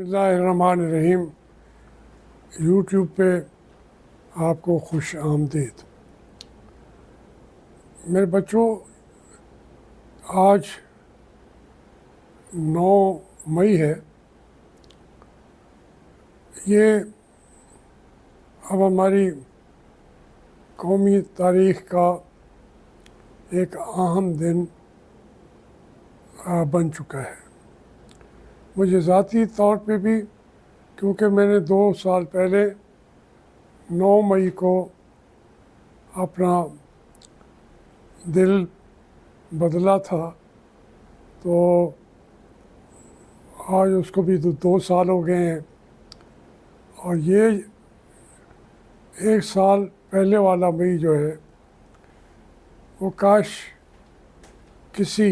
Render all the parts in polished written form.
बिस्मिल्लाहिर्रहमानिर्रहीम। यूट्यूब पे आपको खुश आमदीद। मेरे बच्चों, आज 9 मई है। ये अब हमारी कौमी तारीख़ का एक अहम दिन बन चुका है। मुझे ज़ाती तौर पे भी, क्योंकि मैंने 2 साल पहले 9 मई को अपना दिल बदला था, तो आज उसको भी 2 साल हो गए हैं। और ये 1 साल पहले वाला मई जो है वो काश किसी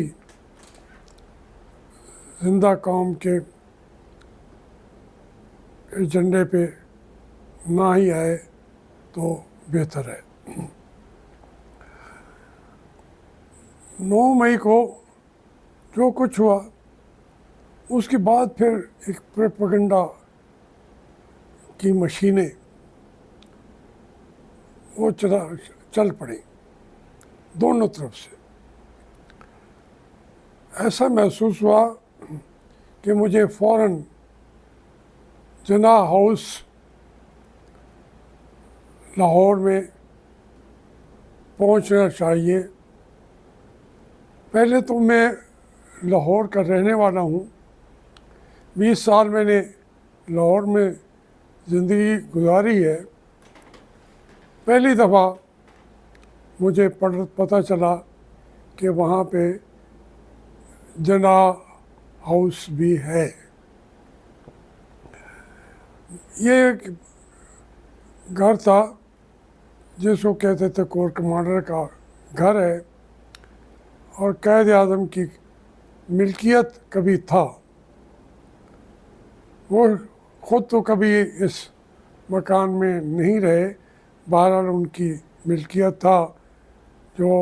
जिंदा कौम के एजेंडे पे ना ही आए तो बेहतर है। 9 मई को जो कुछ हुआ उसके बाद फिर एक प्रोपेगेंडा की मशीनें वो चल पड़ी दोनों तरफ से। ऐसा महसूस हुआ कि मुझे फ़ौरन जना हाउस लाहौर में पहुंचना चाहिए। पहले तो मैं लाहौर का रहने वाला हूँ। 20 साल मैंने लाहौर में ज़िंदगी गुजारी है। पहली दफ़ा मुझे पता चला कि वहाँ पे जना हाउस भी है। ये एक घर था जिसको कहते थे कोर कमांडर का घर है, और कैद आज़म की मिल्कियत कभी था। वो ख़ुद तो कभी इस मकान में नहीं रहे, बहरहाल उनकी मिल्कियत था। जो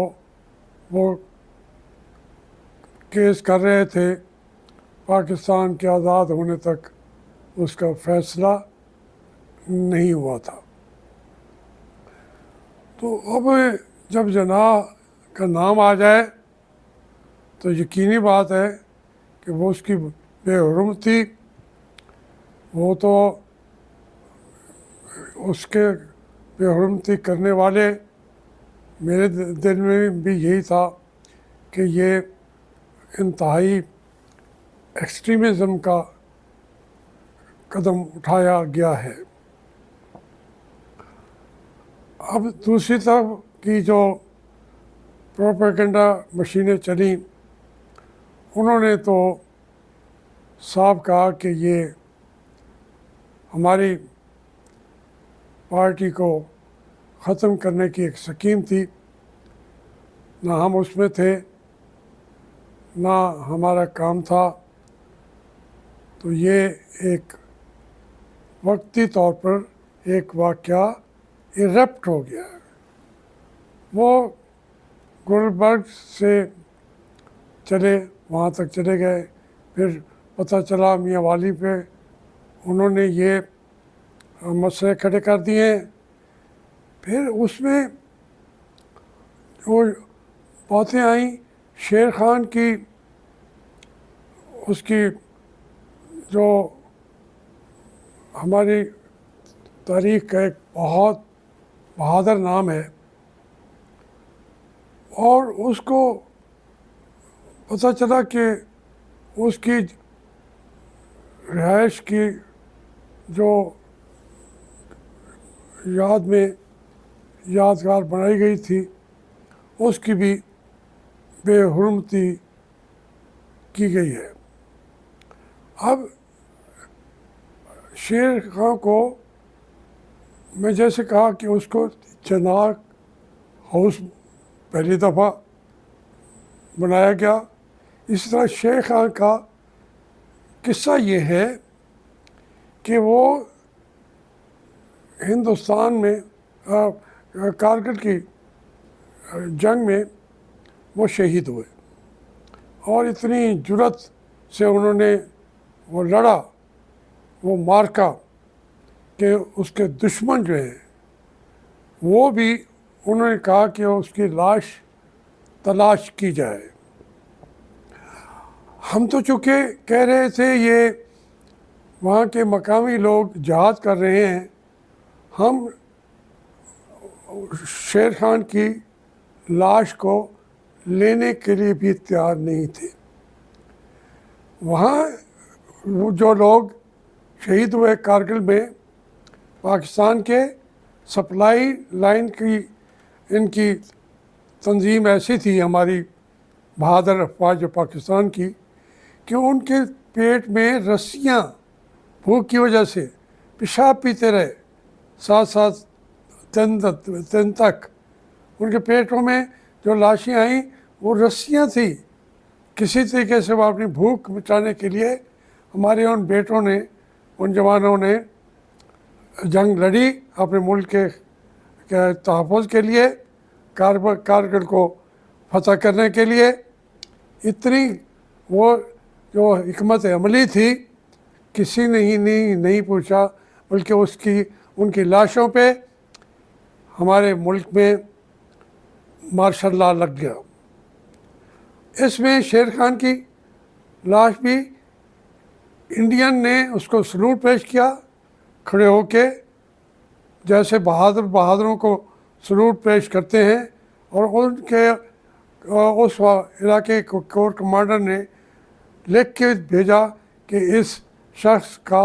वो केस कर रहे थे पाकिस्तान के आज़ाद होने तक उसका फ़ैसला नहीं हुआ था। तो अब जब जना का नाम आ जाए तो यकीनी बात है कि वो उसकी बेहुरमती, वो तो उसके बेहुरमती करने वाले, मेरे दिल में भी यही था कि ये इंतहाई एक्सट्रीमिज़म का कदम उठाया गया है। अब दूसरी तरफ की जो प्रोपेगेंडा मशीनें चली, उन्होंने तो साफ कहा कि ये हमारी पार्टी को ख़त्म करने की एक स्कीम थी। ना हम उसमें थे, ना हमारा काम था। तो ये एक वक्ती तौर पर एक वाक़या इरप्ट हो गया। वो गुलबर्ग से चले, वहाँ तक चले गए। फिर पता चला मियाँ वाली पे उन्होंने ये मसले खड़े कर दिए। फिर उसमें वो बातें आई शेर ख़ान की, उसकी जो हमारी तारीख़ का एक बहुत बहादुर नाम है, और उसको पता चला कि उसकी रिहाइश की जो याद में यादगार बनाई गई थी उसकी भी बेहुरमती की गई है। अब शेर खां को मैं जैसे कहा कि उसको जना हाउस पहली दफ़ा बनाया गया, इसी तरह शेर खां का किस्सा ये है कि वो हिंदुस्तान में कारगिल की जंग में वो शहीद हुए, और इतनी जुर्रत से उन्होंने वो लड़ा वो मार्का के उसके दुश्मन जो हैं वो भी उन्होंने कहा कि उसकी लाश तलाश की जाए। हम तो चूँकि कह रहे थे ये वहाँ के मकामी लोग जहाद कर रहे हैं, हम शेर खान की लाश को लेने के लिए भी तैयार नहीं थे। वहाँ वो जो लोग शहीद हुए कारगिल में, पाकिस्तान के सप्लाई लाइन की इनकी तंजीम ऐसी थी, हमारी बहादुर अफवाज पाकिस्तान की, कि उनके पेट में रस्सियाँ भूख की वजह से पेशाब पीते रहे 7-7 दिन तक। उनके पेटों में जो लाशें आई वो रस्सियाँ थी। किसी तरीके से वो अपनी भूख मिटाने के लिए हमारे उन बेटों ने, उन जवानों ने जंग लड़ी अपने मुल्क के तहफ़्फ़ुज़ के लिए, कारगिल को फतह करने के लिए। इतनी वो जो हिकमत अमली थी, किसी ने ही नहीं पूछा, बल्कि उनकी लाशों पे हमारे मुल्क में मार्शल लॉ लग गया। इसमें शेर खान की लाश भी इंडियन ने उसको सलूट पेश किया खड़े होके, जैसे बहादुरों को सलूट पेश करते हैं। और उनके उस इलाके को कोर कमांडर ने लिख के भेजा कि इस शख्स का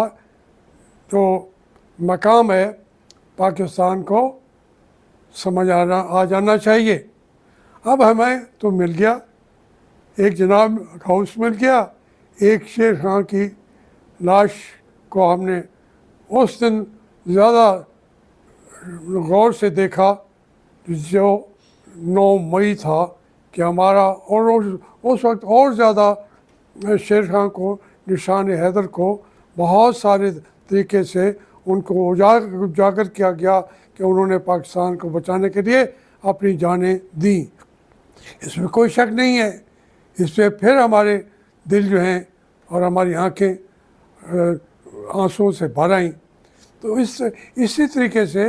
जो मकाम है पाकिस्तान को समझ आ जाना चाहिए। अब हमें तो मिल गया, एक जनाब हाउस मिल गया, एक शेर खान की लाश को हमने उस दिन ज़्यादा गौर से देखा, जो 9 मई था, कि हमारा और उस वक्त और ज़्यादा शेर खान को, निशान हैदर को बहुत सारे तरीके से उनको उजागर किया गया कि उन्होंने पाकिस्तान को बचाने के लिए अपनी जानें दी। इसमें कोई शक नहीं है। इस पर फिर हमारे दिल जो हैं और हमारी आँखें आंसुओं से भर आईं। तो इसी तरीके से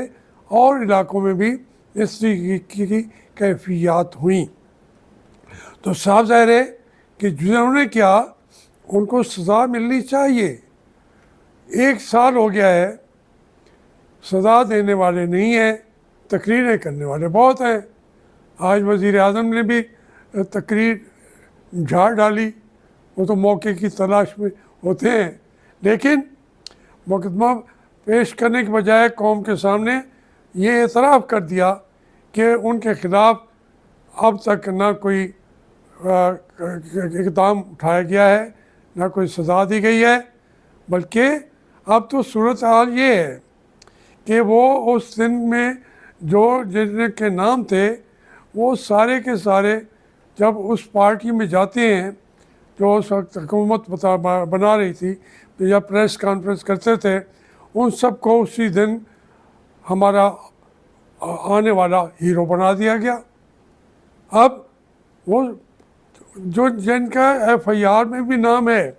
और इलाकों में भी इस तरीके की कैफियत हुई। तो साफ ज़ाहिर है कि जिन्होंने किया उनको सज़ा मिलनी चाहिए। 1 साल हो गया है, सज़ा देने वाले नहीं हैं, तकरीरें करने वाले बहुत हैं। आज वज़ीर आज़म ने भी तकरीर झाड़ डाली, वो तो मौके की तलाश में होते हैं। लेकिन मुकदमा पेश करने के बजाय कौम के सामने ये एतराफ़ कर दिया कि उनके ख़िलाफ़ अब तक ना कोई इक़दाम उठाया गया है, ना कोई सज़ा दी गई है। बल्कि अब तो सूरत हाल ये है कि वो उस दिन में जो जिनके नाम थे वो सारे के सारे जब उस पार्टी में जाते हैं जो उस वक्त हुकूमत बना रही थी, या प्रेस कॉन्फ्रेंस करते थे, उन सब को उसी दिन हमारा आने वाला हीरो बना दिया गया। अब वो जो जिनका FIR में भी नाम है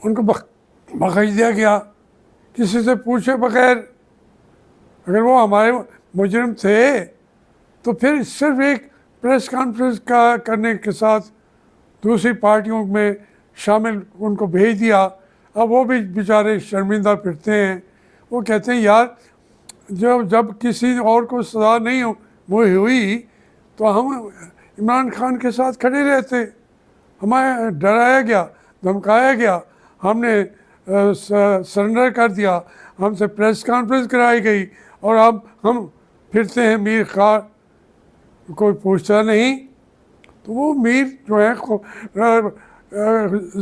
उनको बख्श दिया गया किसी से पूछे बगैर। अगर वो हमारे मुजरिम थे तो फिर सिर्फ एक प्रेस कॉन्फ्रेंस करने के साथ दूसरी पार्टियों में शामिल उनको भेज दिया। अब वो भी बेचारे शर्मिंदा फिरते हैं। वो कहते हैं यार, जब किसी और को सज़ा नहीं हुई तो हम इमरान खान के साथ खड़े रहते, हमें डराया गया, धमकाया गया, हमने सरेंडर कर दिया, हमसे प्रेस कॉन्फ्रेंस कराई गई और अब हम फिरते हैं मीर खां, कोई पूछता नहीं। तो वो मीर जो है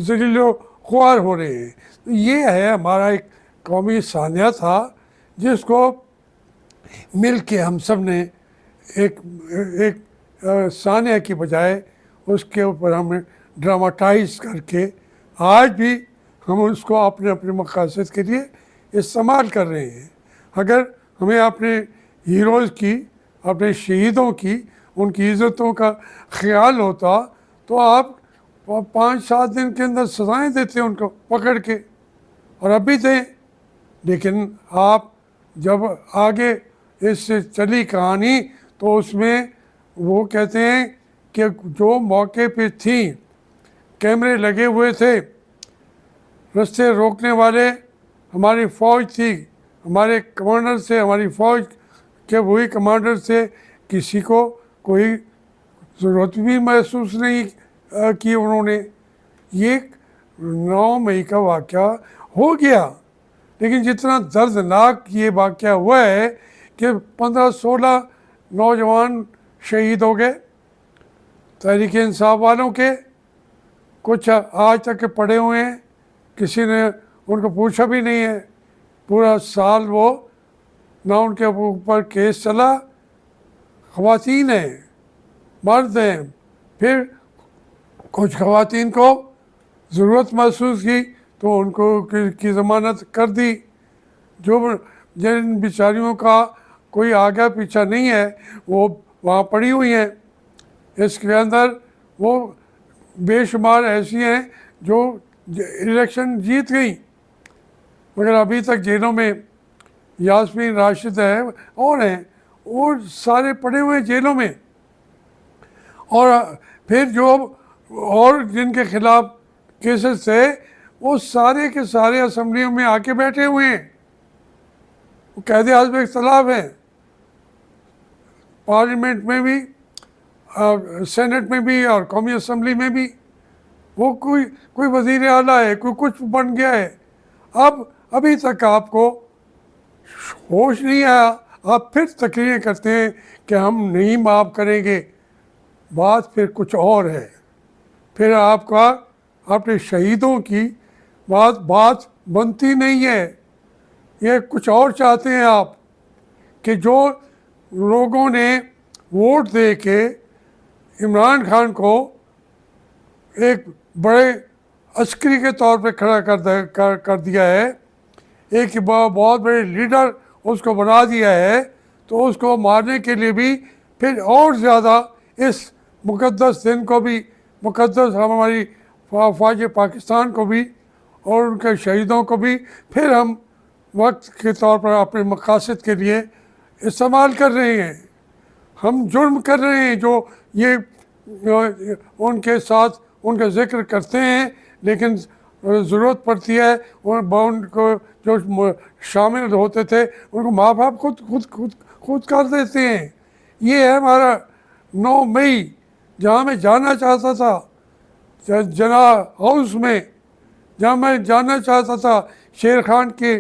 ज़लीलो ख्वार हो रहे हैं। तो ये है हमारा एक कौमी सानिया था जिसको मिल के हम सब ने एक सानिया की बजाय उसके ऊपर हमें ड्रामाटाइज करके आज भी हम उसको अपने अपने मक़ासद के लिए इस्तेमाल कर रहे हैं। अगर हमें अपने हीरोज़ की, अपने शहीदों की, उनकी इज़्ज़तों का ख्याल होता तो आप 5-7 दिन के अंदर सज़ाएँ देते उनको पकड़ के। और अभी थे। लेकिन आप जब आगे इससे चली कहानी तो उसमें वो कहते हैं कि जो मौके पे थी, कैमरे लगे हुए थे, रास्ते रोकने वाले हमारी फ़ौज थी, हमारे कमांडर से, हमारी फ़ौज के वही कमांडर से, किसी को कोई ज़रूरत भी महसूस नहीं की उन्होंने। ये 9 मई का वाक़या हो गया, लेकिन जितना दर्दनाक ये वाक़या हुआ है कि 15-16 नौजवान शहीद हो गए तहरीक इंसाफ वालों के। कुछ आज तक के पड़े हुए हैं, किसी ने उनको पूछा भी नहीं है। पूरा साल वो ना उनके ऊपर केस चला। ख़वातीन हैं, मर्द हैं, फिर कुछ ख़वातीन को ज़रूरत महसूस की तो उनको की ज़मानत कर दी। जो जिन बेचारियों का कोई आगे पीछा नहीं है वो वहाँ पड़ी हुई हैं। इसके अंदर वो बेशुमार ऐसी हैं जो इलेक्शन जीत गई, मगर अभी तक जेलों में, यास्मीन राशिद है और हैं, और सारे पड़े हुए हैं जेलों में। और फिर जो और जिनके खिलाफ केसेस थे वो सारे के सारे असम्बलियों में आके बैठे हुए हैं, वो कैद आज़म इख्तलाफ हैं। पार्लियामेंट में भी, सेनेट में भी और कौमी असम्बली में भी। वो कोई वज़ीर आला है, कोई कुछ बन गया है। अब अभी तक आपको होश नहीं आया, आप फिर तकरीरें करते हैं कि हम नहीं माफ़ करेंगे। बात फिर कुछ और है। फिर आपका अपने शहीदों की बात बनती नहीं है। ये कुछ और चाहते हैं आप कि जो लोगों ने वोट दे के इमरान खान को एक बड़े अस्करी के तौर पे खड़ा कर दिया है, एक बहुत बड़े लीडर उसको बना दिया है, तो उसको मारने के लिए भी फिर और ज़्यादा इस मुक़द्दस दिन को भी, मुक़द्दस हमारी फ़ौज पाकिस्तान को भी और उनके शहीदों को भी फिर हम वक्त के तौर पर अपने मकासद के लिए इस्तेमाल कर रहे हैं। हम जुर्म कर रहे हैं जो ये उनके साथ उनका ज़िक्र करते हैं, लेकिन ज़रूरत पड़ती है उनको जो शामिल होते थे उनको माँ बाप खुद कर देते हैं। ये है हमारा 9 मई, जहाँ मैं जाना चाहता था, जना हाउस में, जहाँ मैं जाना चाहता था शेर खान के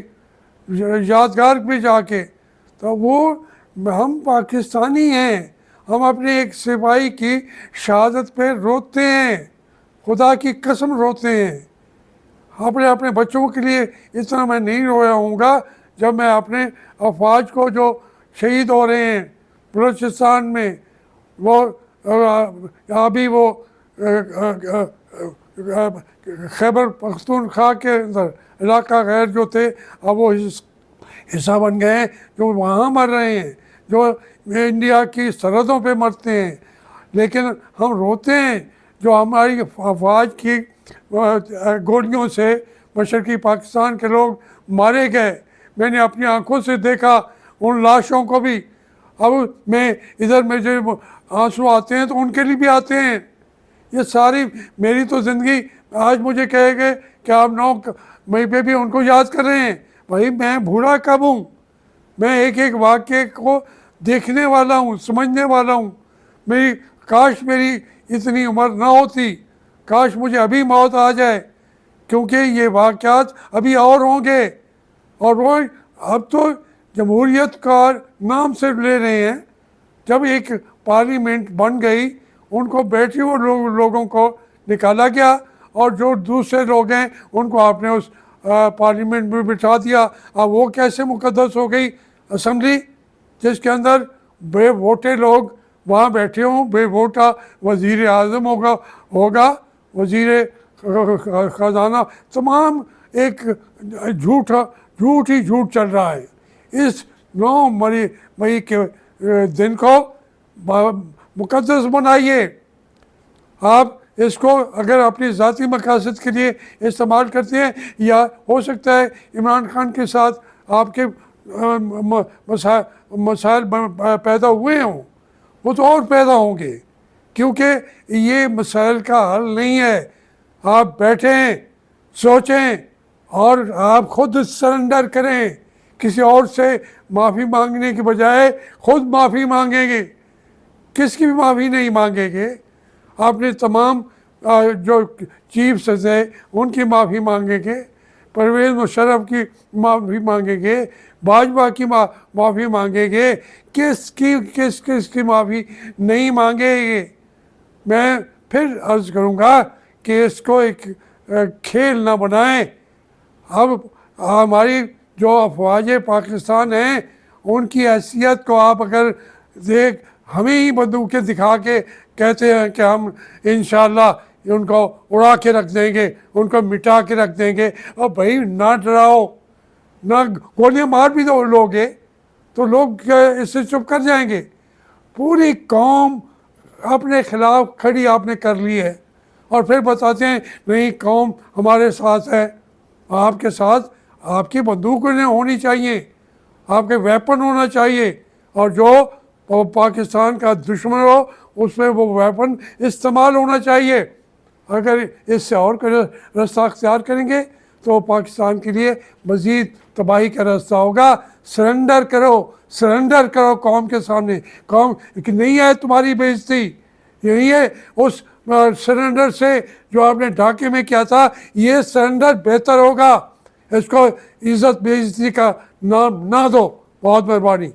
यादगार पे जाके। तो वो हम पाकिस्तानी हैं, हम अपने एक सिपाही की शहादत पे रोते हैं, खुदा की कसम रोते हैं। अपने अपने बच्चों के लिए इतना मैं नहीं रोया हूँगा जब मैं अपने अफवाज को जो शहीद हो रहे हैं बलूचिस्तान में, वो अभी वो खैबर पख्तूनख्वा के अंदर इलाका गैर जो थे अब वो हिस्सा बन गए हैं, जो वहाँ मर रहे हैं, जो इंडिया की सरहदों पे मरते हैं। लेकिन हम रोते हैं जो हमारी अफवाज की गोलियों से मशरक़ी पाकिस्तान के लोग मारे गए। मैंने अपनी आंखों से देखा उन लाशों को भी। अब मैं इधर मुझे आंसू आते हैं तो उनके लिए भी आते हैं। ये सारी मेरी तो ज़िंदगी, आज मुझे कहेंगे कि आप 9 मई पे भी उनको याद कर रहे हैं। भाई मैं बूढ़ा कब हूँ? मैं एक एक वाक्य को देखने वाला हूँ, समझने वाला हूँ। काश मेरी इतनी उम्र ना होती, काश मुझे अभी मौत आ जाए, क्योंकि ये वाक़यात अभी और होंगे। और वो अब तो जमहूरियत का नाम से ले रहे हैं। जब एक पार्लियामेंट बन गई, उनको बैठे हुए लोगों को निकाला गया और जो दूसरे लोग हैं उनको आपने उस पार्लियामेंट में बिठा दिया। अब वो कैसे मुकद्दस हो गई असम्बली जिसके अंदर बेवोटे लोग वहाँ बैठे हों? बेवोटा वज़ीर आज़म होगा, वज़ीर ख़जाना, तमाम एक झूठ ही झूठ चल रहा है। इस 9 मई के दिन को मुकद्दस बनाइए। आप इसको अगर अपनी ज़ाती मकासद के लिए इस्तेमाल करते हैं, या हो सकता है इमरान खान के साथ आपके मसाइल पैदा हुए हों, वो तो और पैदा होंगे, क्योंकि ये मसाइल का हल नहीं है। आप बैठें, सोचें और आप खुद सरेंडर करें, किसी और से माफ़ी मांगने के बजाय खुद माफ़ी मांगेंगे, किसकी भी माफ़ी नहीं मांगेंगे। आपने तमाम जो चीफ्स हैं उनकी माफ़ी मांगेंगे, परवेज़ मुशर्रफ की माफ़ी मांगेंगे, भाजपा की माफ़ी मांगेंगे, किस की माफ़ी नहीं मांगेंगे। मैं फिर अर्ज़ करूँगा कि इसको एक खेल ना बनाएं। अब हमारी जो अफवाज पाकिस्तान हैं उनकी हैसियत को आप अगर हमें ही बंदूकें दिखा के कहते हैं कि हम इंशाअल्लाह उनको उड़ा के रख देंगे, उनको मिटा के रख देंगे, और भाई ना डराओ, ना गोलियां मार भी दो लोगे तो लोग इससे चुप कर जाएंगे। पूरी कौम अपने खिलाफ खड़ी आपने कर ली है और फिर बताते हैं नहीं कौम हमारे साथ है। आपके साथ आपकी बंदूक होनी चाहिए, आपके वेपन होना चाहिए, और जो पाकिस्तान का दुश्मन हो उसमें वो वेपन इस्तेमाल होना चाहिए। अगर इससे और कोई रास्ता अख्तियार करेंगे तो पाकिस्तान के लिए मज़ीद तबाही का रास्ता होगा। सरेंडर करो कौम के सामने। कौम कि नहीं है तुम्हारी बेइज्जती, यही है उस सरेंडर से जो आपने ढाके में किया था, ये सरेंडर बेहतर होगा। इसको इज़्ज़त बेइज्जती का नाम ना दो। बहुत मेहरबानी।